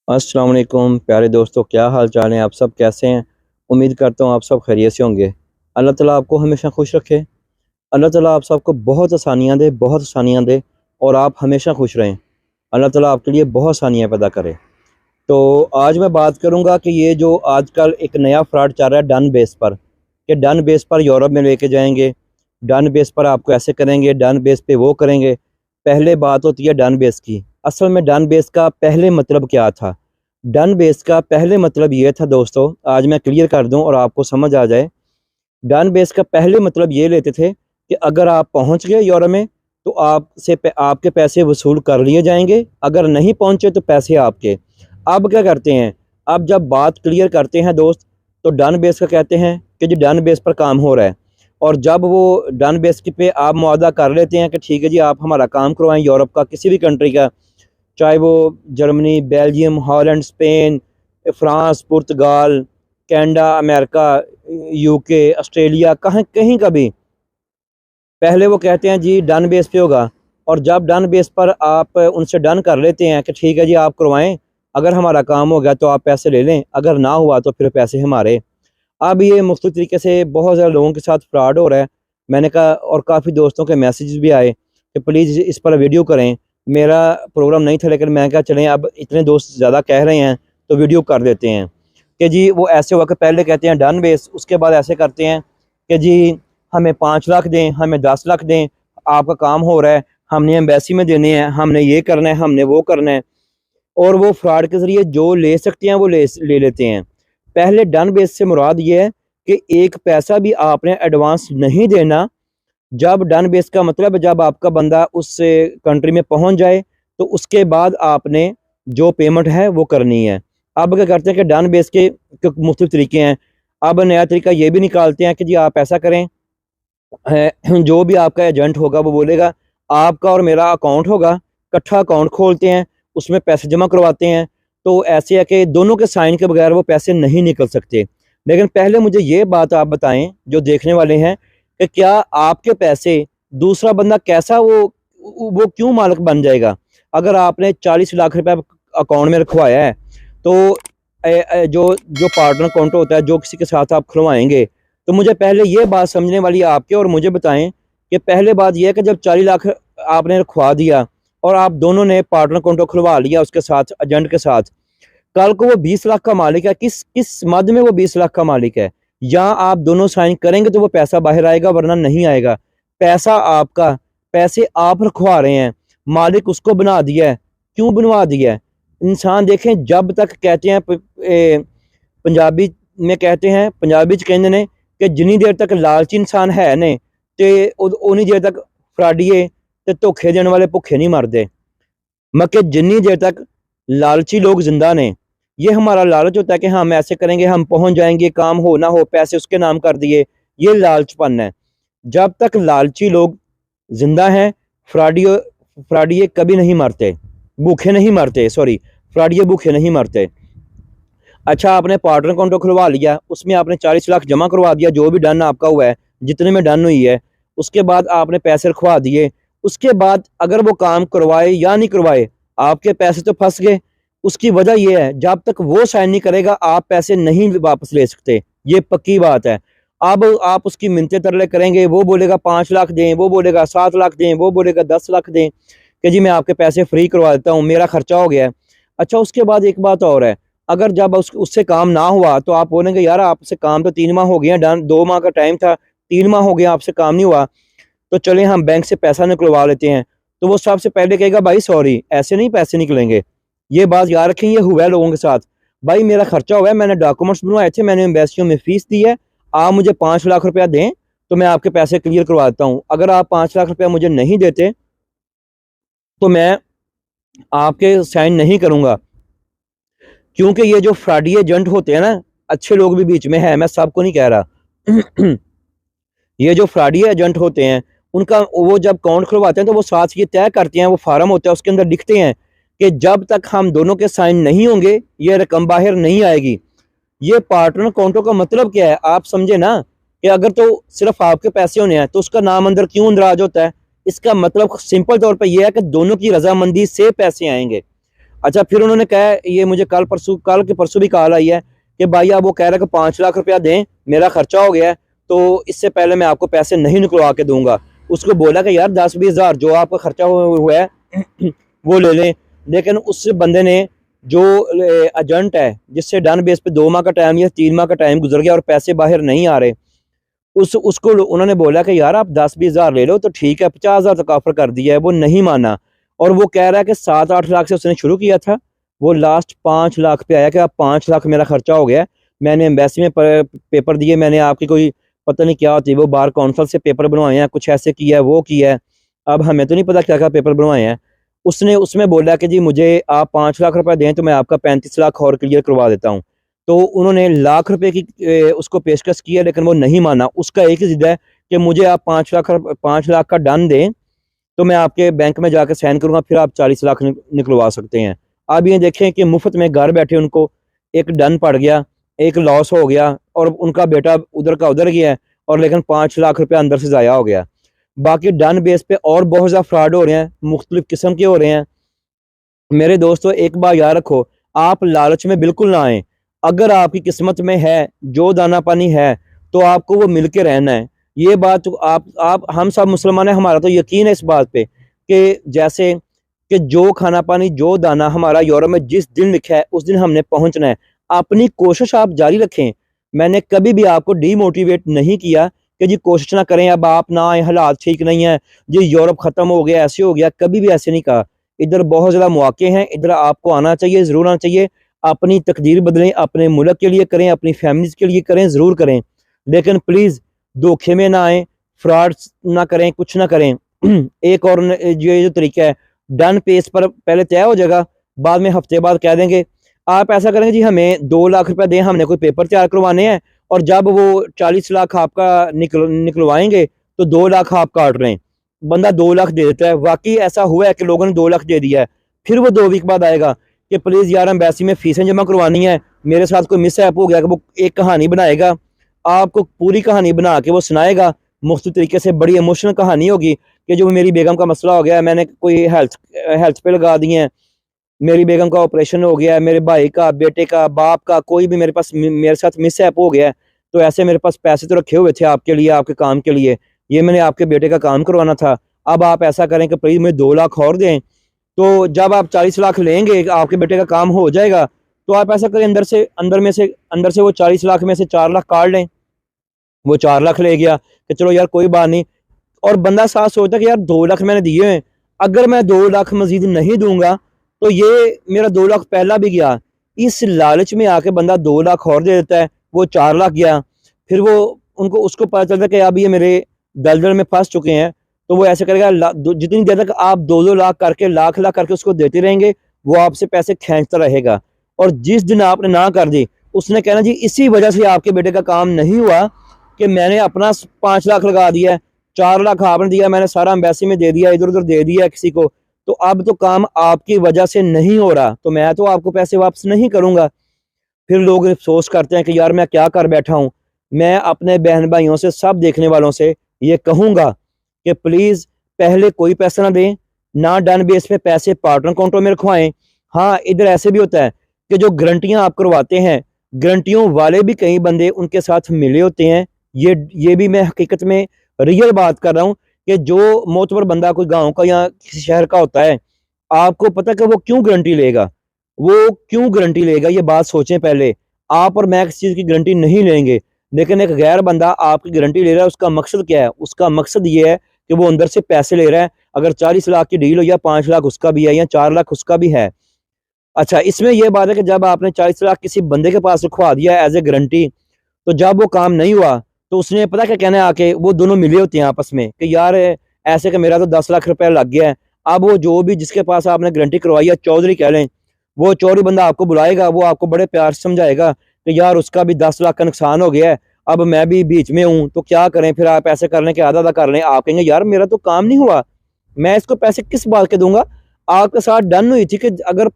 अस्सलाम वालेकुम प्यारे दोस्तों, क्या हाल चाल है? आप सब कैसे हैं? उम्मीद करता हूँ आप सब खैरियत से होंगे। अल्लाह ताला आपको हमेशा खुश रखे। अल्लाह ताला आप सबको बहुत आसानियाँ दे और आप हमेशा खुश रहें। अल्लाह ताला आपके लिए बहुत आसानियाँ पैदा करे। तो आज मैं बात करूँगा कि ये जो आजकल एक नया फ्रॉड चल रहा है डन बेस पर, कि डन बेस पर यूरोप में लेके जाएंगे, डन बेस पर आपको ऐसे करेंगे, डन बेस पे वो करेंगे। पहले बात होती है डन बेस की। असल में डन बेस का पहले मतलब क्या था? डन बेस का पहले मतलब ये था दोस्तों, आज मैं क्लियर कर दूं और आपको समझ आ जाए। डन बेस का पहले मतलब ये लेते थे कि अगर आप पहुंच गए यूरोप में तो आपके पैसे वसूल कर लिए जाएंगे, अगर नहीं पहुंचे तो पैसे आपके। अब क्या करते हैं? अब जब बात क्लियर करते हैं दोस्त, तो डन बेस का कहते हैं कि जो डन बेस पर काम हो रहा है, और जब वो डन बेस पे आप मुआहदा कर लेते हैं कि ठीक है जी आप हमारा काम करवाएं यूरोप का किसी भी कंट्री का, चाहे वो Germany, Belgium, Holland, Spain, France, पुर्तगाल, कनाडा, अमेरिका, यूके, ऑस्ट्रेलिया, कहीं का भी। पहले वो कहते हैं जी डन बेस पे होगा, और जब डन बेस पर आप उनसे डन कर लेते हैं कि ठीक है जी आप करवाएं, अगर हमारा काम हो गया तो आप पैसे ले लें, अगर ना हुआ तो फिर पैसे हमारे। अब ये मुख्तलिफ तरीके से बहुत ज़्यादा लोगों के साथ फ्रॉड हो रहा है। मैंने कहा, और काफ़ी दोस्तों के मैसेजेस भी आए कि प्लीज़ इस पर वीडियो करें। मेरा प्रोग्राम नहीं था, लेकिन मैं कहा चलें अब इतने दोस्त ज़्यादा कह रहे हैं तो वीडियो कर देते हैं कि जी वो ऐसे हुआ कि पहले कहते हैं डन बेस, उसके बाद ऐसे करते हैं कि जी हमें 5 लाख दें, हमें 10 लाख दें, आपका काम हो रहा है, हमने एम्बेसी में देने हैं, हमने ये करना है, हमने वो करना है। और वो फ्रॉड के ज़रिए जो ले सकते हैं वो ले लेते हैं। पहले डन बेस से मुराद ये है कि एक पैसा भी आपने एडवांस नहीं देना। जब डन बेस का मतलब है जब आपका बंदा उस कंट्री में पहुंच जाए तो उसके बाद आपने जो पेमेंट है वो करनी है। अब क्या करते हैं कि डन बेस के मुख्तलिफ तरीके हैं। अब नया तरीका ये भी निकालते हैं कि जी आप ऐसा करें, जो भी आपका एजेंट होगा वो बोलेगा आपका और मेरा अकाउंट होगा, इकट्ठा अकाउंट खोलते हैं, उसमें पैसे जमा करवाते हैं। तो ऐसे है कि दोनों के साइन के बगैर वो पैसे नहीं निकल सकते। लेकिन पहले मुझे ये बात आप बताएं जो देखने वाले हैं, कि क्या आपके पैसे दूसरा बंदा कैसा वो क्यों मालिक बन जाएगा? अगर आपने 40 लाख रुपए अकाउंट में रखवाया है तो जो जो पार्टनर अकाउंट होता है, जो किसी के साथ आप खुलवाएंगे, तो मुझे पहले ये बात समझने वाली आपके और मुझे बताएं कि पहले बात यह है कि जब 40 लाख आपने रखवा दिया और आप दोनों ने पार्टनर अकाउंट खुलवा लिया उसके साथ, एजेंट के साथ, कल को वो 20 लाख का मालिक है, किस किस मद में वो 20 लाख का मालिक है? या आप दोनों साइन करेंगे तो वो पैसा बाहर आएगा, वरना नहीं आएगा। पैसा आपका, पैसे आप रखवा रहे हैं, मालिक उसको बना दिया है। क्यों बनवा दिया है? इंसान देखें, जब तक कहते हैं पंजाबी में कहते हैं, पंजाबी च कहते ने कि जिन्नी देर तक लालची इंसान है ने ते उन्नी देर तक फ्राडिए ते धोखे देने वाले भुखे नहीं मरते। मतलब जिन्नी देर तक लालची लोग जिंदा ने, ये हमारा लालच होता है कि हम ऐसे करेंगे, हम पहुंच जाएंगे, काम हो ना हो पैसे उसके नाम कर दिए, ये लालचपन है। जब तक लालची लोग जिंदा हैं, फ्राडियो फ्राडिये कभी नहीं मरते, भूखे नहीं मरते, सॉरी, फ्राडिये भूखे नहीं मरते। अच्छा, आपने पार्टनर अकाउंट खुलवा लिया, उसमें आपने 40 लाख जमा करवा दिया, जो भी डन आपका हुआ है, जितने में डन हुई है, उसके बाद आपने पैसे रखवा दिए। उसके बाद अगर वो काम करवाए या नहीं करवाए, आपके पैसे तो फंस गए। उसकी वजह यह है, जब तक वो साइन नहीं करेगा आप पैसे नहीं वापस ले सकते, ये पक्की बात है। अब आप उसकी मिन्नतें तरले करेंगे, वो बोलेगा 5 लाख दें, वो बोलेगा 7 लाख दें, वो बोलेगा 10 लाख दें कि जी मैं आपके पैसे फ्री करवा देता हूँ, मेरा खर्चा हो गया है। अच्छा, उसके बाद एक बात और है, अगर जब उससे काम ना हुआ तो आप बोलेंगे यार आपसे काम तो 3 माह हो गए हैं, डन 2 माह का टाइम था, 3 माह हो गया आपसे काम नहीं हुआ, तो चले हम बैंक से पैसा निकलवा लेते हैं। तो वो सबसे पहले कहेगा भाई सॉरी, ऐसे नहीं पैसे निकलेंगे। ये बात याद रखें, ये हुआ है लोगों के साथ। भाई मेरा खर्चा हुआ है, मैंने डॉक्यूमेंट्स बनवाए थे, मैंने एम्बेसियों में फीस दी है, आप मुझे 5 लाख रुपया दें तो मैं आपके पैसे क्लियर करवा देता हूँ। अगर आप 5 लाख रुपया मुझे नहीं देते तो मैं आपके साइन नहीं करूँगा। क्योंकि ये जो फ्रॉडी एजेंट होते हैं ना, अच्छे लोग भी बीच में है, मैं सबको नहीं कह रहा ये जो फ्रॉडी एजेंट होते हैं उनका वो जब अकाउंट खुलवाते हैं तो वो साथ ये तय करते हैं, वो फार्म होता है उसके अंदर लिखते हैं कि जब तक हम दोनों के साइन नहीं होंगे ये रकम बाहर नहीं आएगी। ये पार्टनर अकाउंटों का मतलब क्या है आप समझे ना, कि अगर तो सिर्फ आपके पैसे होने हैं तो उसका नाम अंदर क्यों अंदराज होता है। इसका मतलब सिंपल तौर पर यह है कि दोनों की रजामंदी से पैसे आएंगे। अच्छा, फिर उन्होंने कहा, ये मुझे कल के परसों भी कॉल आई है कि भाई आप वो कह रहे हैं कि 5 लाख रुपया दें, मेरा खर्चा हो गया है तो इससे पहले मैं आपको पैसे नहीं निकलवा के दूंगा। उसको बोला कि यार 10-20 हज़ार जो आपका खर्चा हुआ है वो ले लें। लेकिन उस बंदे ने, जो एजेंट है जिससे डन बेस पे 2 माह का टाइम या 3 माह का टाइम गुजर गया और पैसे बाहर नहीं आ रहे, उसको उन्होंने बोला कि यार आप 10-20 हज़ार ले लो तो ठीक है, 50 हज़ार तक ऑफर कर दिया है, वो नहीं माना। और वो कह रहा है कि 7-8 लाख से उसने शुरू किया था, वो लास्ट 5 लाख पे आया कि अब 5 लाख मेरा खर्चा हो गया है, मैंने एम्बेसी में पेपर दिए, मैंने आपकी कोई पता नहीं क्या होती है वो बार काउंसिल से पेपर बनवाए हैं, कुछ ऐसे किया है वो किया है, अब हमें तो नहीं पता क्या क्या पेपर बनवाए हैं। उसने उसमें बोला कि जी मुझे आप 5 लाख रुपए दें तो मैं आपका 35 लाख और क्लियर करवा देता हूँ। तो उन्होंने लाख रुपए की उसको पेशकश की है लेकिन वो नहीं माना। उसका एक ही जिद है कि मुझे आप 5 लाख का डन दें तो मैं आपके बैंक में जाकर साइन करूंगा, फिर आप 40 लाख निकलवा सकते हैं। आप ये देखें कि मुफ्त में घर बैठे उनको एक डन पड़ गया, एक लॉस हो गया और उनका बेटा उधर का उधर गया है, और लेकिन 5 लाख रुपया अंदर से ज़ाया हो गया। बाकी डन बेस पे और बहुत ज़्यादा फ्रॉड हो रहे हैं, मुख्तलिफ किस्म के हो रहे हैं। मेरे दोस्तों एक बात याद रखो, आप लालच में बिल्कुल ना आए। अगर आपकी किस्मत में है, जो दाना पानी है, तो आपको वो मिल के रहना है। ये बात तो आप हम सब मुसलमान हैं, हमारा तो यकीन है इस बात पे कि जैसे कि जो खाना पानी जो दाना हमारा यूरोप में जिस दिन लिखा है उस दिन हमने पहुंचना है। अपनी कोशिश आप जारी रखें। मैंने कभी भी आपको डीमोटिवेट नहीं किया कि जी कोशिश ना करें, अब आप ना आए, हालात ठीक नहीं है जी, यूरोप खत्म हो गया, ऐसे हो गया, कभी भी ऐसे नहीं कहा। इधर बहुत ज़्यादा मौके हैं, इधर आपको आना चाहिए, ज़रूर आना चाहिए। अपनी तकदीर बदलें, अपने मुल्क के लिए करें, अपनी फैमिलीज़ के लिए करें, ज़रूर करें। लेकिन प्लीज़ धोखे में ना आएँ, फ्रॉड ना करें, कुछ ना करें। एक और ये जो तरीका है, डन पेज पर पहले तय हो जाएगा, बाद में हफ्ते बाद कह देंगे। आप ऐसा करेंगे जी हमें 2 लाख रुपए दें, हमने कोई पेपर तैयार करवाने हैं, और जब वो 40 लाख आपका निकलवाएंगे तो 2 लाख आप काट रहे हैं। बंदा 2 लाख दे देता है। वाकई ऐसा हुआ है कि लोगों ने 2 लाख दे दिया है। फिर वो 2 वीक बाद आएगा कि प्लीज़ यार एम्बेसी में फीसें जमा करवानी है, मेरे साथ कोई मिस ऐप हो गया, कि वो एक कहानी बनाएगा, आपको पूरी कहानी बना के वो सुनाएगा मुख्तलिफ तरीके से। बड़ी इमोशनल कहानी होगी कि जो मेरी बेगम का मसला हो गया है, मैंने कोई हेल्थ पे लगा दिए हैं, मेरी बेगम का ऑपरेशन हो गया है, मेरे भाई का, बेटे का, बाप का, कोई भी मेरे पास मेरे साथ मिस ऐप हो गया है, तो ऐसे मेरे पास पैसे तो रखे हुए थे आपके लिए, आपके काम के लिए, ये मैंने आपके बेटे का काम करवाना था। अब आप ऐसा करें कि प्लीज़ मुझे 2 लाख और दें, तो जब आप 40 लाख लेंगे आपके बेटे का काम हो जाएगा, तो आप ऐसा करें अंदर से वो 40 लाख में से 4 लाख काट लें। वो 4 लाख ले गया कि चलो यार कोई बात नहीं, और बंदा साथ सोचता कि यार 2 लाख मैंने दिए हैं, अगर मैं 2 लाख मजीद नहीं दूंगा तो ये मेरा 2 लाख पहला भी गया। इस लालच में आके बंदा 2 लाख और दे देता है, वो 4 लाख गया। फिर वो उसको पता चलता है कि अब ये मेरे दलदल में फंस चुके हैं, तो वो ऐसे करेगा, जितनी देर तक आप 2-2 लाख करके, लाख लाख करके उसको देते रहेंगे, वो आपसे पैसे खींचता रहेगा। और जिस दिन आपने ना कर दी, उसने कहना जी इसी वजह से आपके बेटे का काम नहीं हुआ कि मैंने अपना 5 लाख लगा दिया है, 4 लाख आपने दिया, मैंने सारा एम्बेसी में दे दिया, इधर उधर दे दिया किसी को, तो अब तो काम आपकी वजह से नहीं हो रहा, तो मैं तो आपको पैसे वापस नहीं करूंगा। फिर लोग अफसोस करते हैं कि यार मैं क्या कर बैठा हूँ। मैं अपने बहन भाइयों से, सब देखने वालों से ये कहूंगा कि प्लीज़ पहले कोई पैसा ना दें, ना डन बेस पे पैसे पार्टनर अकाउंटों में रखवाएं। हाँ, इधर ऐसे भी होता है कि जो गारंटियां आप करवाते हैं, गारंटियों वाले भी कई बंदे उनके साथ मिले होते हैं। ये भी मैं हकीकत में रियल बात कर रहा हूँ कि जो मोतबर बंदा कोई गांव का या किसी शहर का होता है, आपको पता कि वो क्यों गारंटी लेगा, वो क्यों गारंटी लेगा, ये बात सोचें पहले। आप और मैं किसी चीज़ की गारंटी नहीं लेंगे, लेकिन एक गैर बंदा आपकी गारंटी ले रहा है, उसका मकसद क्या है? उसका मकसद ये है कि वो अंदर से पैसे ले रहा है। अगर 40 लाख की डील हो, या 5 लाख उसका भी है, या 4 लाख उसका भी है। अच्छा, इसमें यह बात है कि जब आपने 40 लाख किसी बंदे के पास रखवा दिया एज ए गारंटी, तो जब वो काम नहीं हुआ तो उसने पता क्या कहना है आके, वो दोनों मिले होते हैं आपस में कि यार ऐसे कि मेरा तो 10 लाख रुपया लग गया है। अब वो जो भी जिसके पास आपने गारंटी करवाई है, चौधरी कह लें, वो चौधरी बंदा आपको बुलाएगा, वो आपको बड़े प्यार से समझाएगा कि यार उसका भी 10 लाख का नुकसान हो गया है, अब मैं भी बीच में हूँ, तो क्या करें फिर? आप ऐसे कर लें कि आधा आधा कर लें। आप कहेंगे यार मेरा तो काम नहीं हुआ, मैं इसको पैसे किस बात के दूंगा? आपके साथ डन हुई थी कि अगर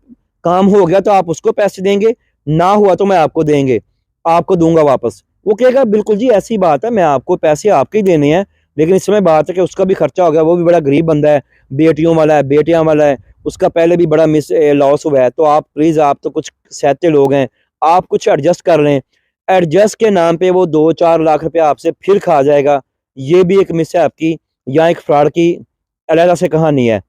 काम हो गया तो आप उसको पैसे देंगे, ना हुआ तो मैं आपको दूंगा वापस। वो कहेगा बिल्कुल जी ऐसी बात है, मैं आपको पैसे आपके ही देने हैं, लेकिन इस समय बात है कि उसका भी खर्चा हो गया, वो भी बड़ा गरीब बंदा है, बेटियों वाला है, बेटियां वाला है, उसका पहले भी बड़ा मिस लॉस हुआ है, तो आप प्लीज, आप तो कुछ सहते लोग हैं, आप कुछ एडजस्ट कर लें। एडजस्ट के नाम पे वो 2-4 लाख रुपया आपसे फिर खा जाएगा। ये भी एक मिस है आपकी, या एक फ्रॉड की अलग से कहानी है।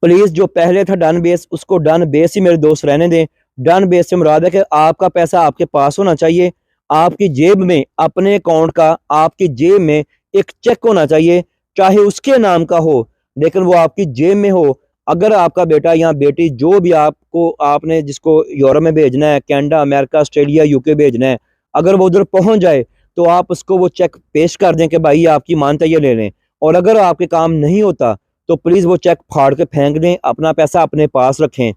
प्लीज जो पहले था डन बेस, उसको डन बेस ही मेरे दोस्त रहने दें। डन बेस से मुराद है कि आपका पैसा आपके पास होना चाहिए, आपकी जेब में, अपने अकाउंट का आपकी जेब में एक चेक होना चाहिए, चाहे उसके नाम का हो, लेकिन वो आपकी जेब में हो। अगर आपका बेटा या बेटी जो भी आपको, आपने जिसको यूरोप में भेजना है, कनाडा, अमेरिका, ऑस्ट्रेलिया, यूके भेजना है, अगर वो उधर पहुंच जाए तो आप उसको वो चेक पेश कर दें कि भाई आपकी मानता ये ले लें। और अगर आपके काम नहीं होता तो प्लीज वो चेक फाड़ के फेंक दें, अपना पैसा अपने पास रखें।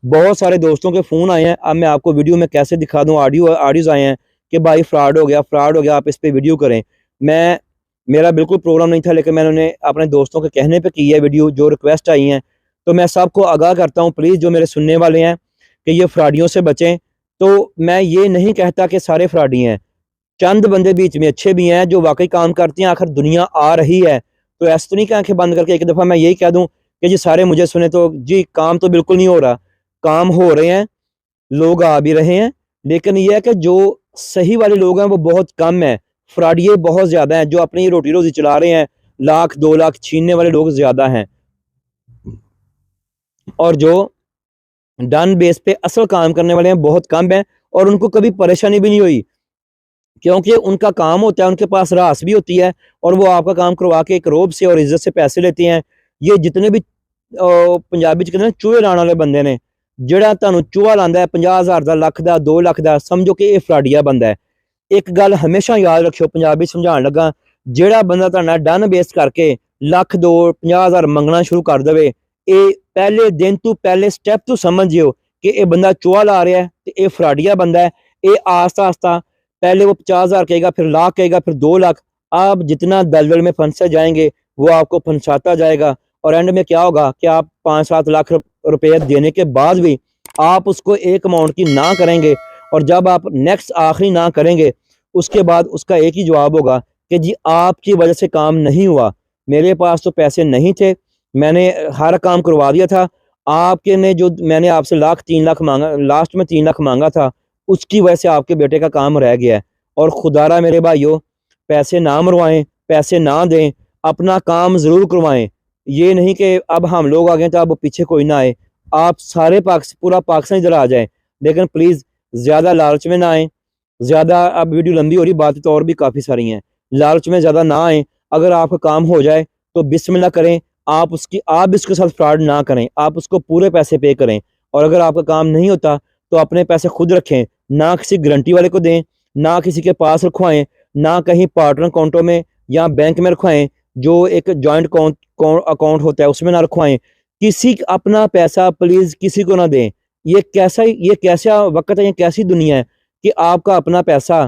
बहुत सारे दोस्तों के फोन आए हैं, अब मैं आपको वीडियो में कैसे दिखा दूं, ऑडियोज आए हैं कि भाई फ्रॉड हो गया, फ्रॉड हो गया, आप इस पे वीडियो करें। मैं मेरा बिल्कुल प्रोग्राम नहीं था, लेकिन मैंने उन्हें अपने दोस्तों के कहने पे की है वीडियो, जो रिक्वेस्ट आई हैं, तो मैं सबको आगाह करता हूँ, प्लीज जो मेरे सुनने वाले हैं, कि ये फ्रॉडियों से बचें। तो मैं ये नहीं कहता कि सारे फ्रॉडी हैं, चंद बंदे बीच में अच्छे भी हैं जो वाकई काम करते हैं, आखिर दुनिया आ रही है, तो ऐसा तो नहीं कि आंखें बंद करके एक दफा मैं यही कह दूं कि जी सारे मुझे सुने, तो जी काम तो बिल्कुल नहीं हो रहा। काम हो रहे हैं, लोग आ भी रहे हैं, लेकिन ये है कि जो सही वाले लोग हैं वो बहुत कम है, फ्रॉडिये बहुत ज्यादा हैं, जो अपनी रोटी रोजी चला रहे हैं, 1-2 लाख छीनने वाले लोग ज्यादा हैं, और जो डन बेस पे असल काम करने वाले हैं बहुत कम हैं, और उनको कभी परेशानी भी नहीं हुई, क्योंकि उनका काम होता है, उनके पास रास भी होती है, और वो आपका काम करवा के एक रोब से और इज्जत से पैसे लेते हैं। ये जितने भी पंजाबी च कहते हैं चूहे लाने वाले बंदे ने, ਜਿਹੜਾ ਤੁਹਾਨੂੰ ਚੂਹਾ ਲਾਂਦਾ है 50,000 ਦਾ, ਲੱਖ ਦਾ, 2 ਲੱਖ ਦਾ, ਸਮਝੋ ਕਿ ਇਹ ਫਰਾਡੀਆ ਬੰਦਾ ਹੈ। ਇੱਕ ਗੱਲ ਹਮੇਸ਼ਾ ਯਾਦ ਰੱਖਿਓ, ਪੰਜਾਬੀ ਸਮਝਾਉਣ ਲੱਗਾ, ਜਿਹੜਾ ਬੰਦਾ ਤੁਹਾਡਾ ਡਨ ਬੇਸ ਕਰਕੇ ਲੱਖ 2 50,000 ਮੰਗਣਾ ਸ਼ੁਰੂ ਕਰ ਦੇਵੇ, ਇਹ ਪਹਿਲੇ ਦਿਨ ਤੋਂ ਪਹਿਲੇ ਸਟੈਪ ਤੋਂ ਸਮਝ ਜਿਓ ਕਿ ਇਹ ਬੰਦਾ ਚੂਹਾ ਲਾ ਰਿਹਾ ਹੈ ਤੇ ਇਹ ਫਰਾਡੀਆ ਬੰਦਾ है। ये आस्ता आस्ता पहले वो 50,000 कहेगा, फिर लाख कहेगा, फिर 2 लाख, आप जितना दलदल में फंसते जाएंगे वो आपको फंसाता जाएगा, और एंड में क्या होगा कि आप 5-7 लाख रुपए देने के बाद भी आप उसको एक अमाउंट की ना करेंगे, और जब आप नेक्स्ट आखिरी ना करेंगे उसके बाद उसका एक ही जवाब होगा कि जी आपकी वजह से काम नहीं हुआ, मेरे पास तो पैसे नहीं थे, मैंने हर काम करवा दिया था, आपके ने जो मैंने आपसे 1-3 लाख मांगा, लास्ट में 3 लाख मांगा था, उसकी वजह से आपके बेटे का काम रह गया है। और खुदारा मेरे भाइयों, पैसे ना मरवाएं, पैसे ना दें, अपना काम ज़रूर करवाएं। ये नहीं कि अब हम लोग आ गए तो अब पीछे कोई ना आए, आप सारे पूरा पाकिस्तान इधर आ जाए, लेकिन प्लीज़ ज़्यादा लालच में ना आए। ज़्यादा, अब वीडियो लंबी हो रही, बातें तो और भी काफ़ी सारी हैं, लालच में ज़्यादा ना आए। अगर आपका काम हो जाए तो बिस्मिल्लाह करें, आप भी उसके साथ फ्रॉड ना करें, आप उसको पूरे पैसे पे करें। और अगर आपका काम नहीं होता तो अपने पैसे खुद रखें, ना किसी गारंटी वाले को दें, ना किसी के पास रखवाएं, ना कहीं पार्टनर अकाउंटों में या बैंक में रखवाएं, जो एक जॉइंट अकाउंट होता है उसमें ना रखवाएं। किसी अपना पैसा प्लीज किसी को ना दें। ये कैसा वक्त है, ये कैसी दुनिया है कि आपका अपना पैसा,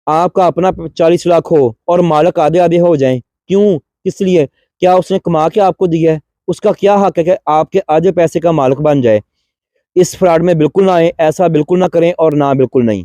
आपका अपना 40 लाख हो और मालिक आधे आधे हो जाएं। क्यों? किस लिए? क्या उसने कमा के आपको दिया है? उसका क्या हक है कि आपके आधे पैसे का मालिक बन जाए? इस फ्रॉड में बिल्कुल ना आए, ऐसा बिल्कुल ना करें, और ना बिल्कुल नहीं।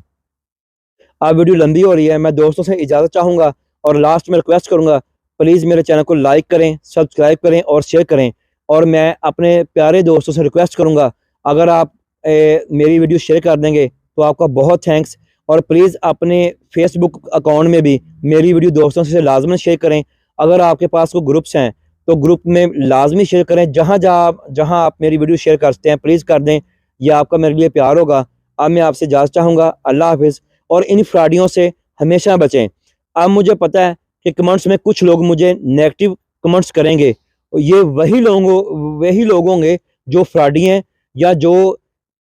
अब वीडियो लंबी हो रही है, मैं दोस्तों से इजाज़त चाहूँगा, और लास्ट में रिक्वेस्ट करूँगा, प्लीज़ मेरे चैनल को लाइक करें, सब्सक्राइब करें और शेयर करें। और मैं अपने प्यारे दोस्तों से रिक्वेस्ट करूँगा, अगर आप मेरी वीडियो शेयर कर देंगे तो आपका बहुत थैंक्स। और प्लीज़ अपने फेसबुक अकाउंट में भी मेरी वीडियो दोस्तों से लाजमी शेयर करें। अगर आपके पास कोई ग्रुप्स हैं तो ग्रुप में लाजमी शेयर करें, जहाँ आप मेरी वीडियो शेयर करते हैं प्लीज़ कर दें, यह आपका मेरे लिए प्यार होगा। अब मैं आपसे इजाज़त चाहूँगा, अल्लाह हाफिज़। और इन फ्रॉडियों से हमेशा बचें। अब मुझे पता है कि कमेंट्स में कुछ लोग मुझे नेगेटिव कमेंट्स करेंगे, ये वही लोग होंगे जो फ्रॉडी हैं, या जो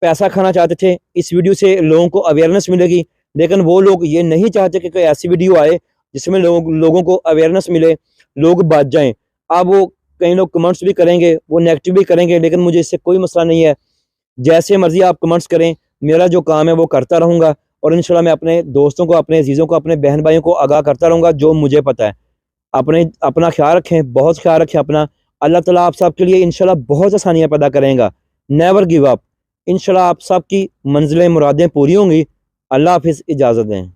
पैसा खाना चाहते थे। इस वीडियो से लोगों को अवेयरनेस मिलेगी, लेकिन वो लोग ये नहीं चाहते कि कोई ऐसी वीडियो आए जिसमें लोगों को अवेयरनेस मिले, लोग बच जाएं। अब वो कई लोग कमेंट्स भी करेंगे, वो नेगेटिव भी करेंगे, लेकिन मुझे इससे कोई मसला नहीं है, जैसे मर्जी आप कमेंट्स करें, मेरा जो काम है वो करता रहूँगा। और इंशाल्लाह मैं अपने दोस्तों को, अपने अजीज़ों को, अपने बहन भाइयों को आगाह करता रहूँगा जो मुझे पता है। अपना ख्याल रखें, बहुत ख्याल रखें अपना। अल्लाह ताला आप सब के लिए इंशाल्लाह बहुत आसानियाँ पैदा करेगा। Never give up. इंशाल्लाह आप सब की मंज़िलें, मुरादें पूरी होंगी। अल्लाह हाफ़िज़, इजाज़त दें।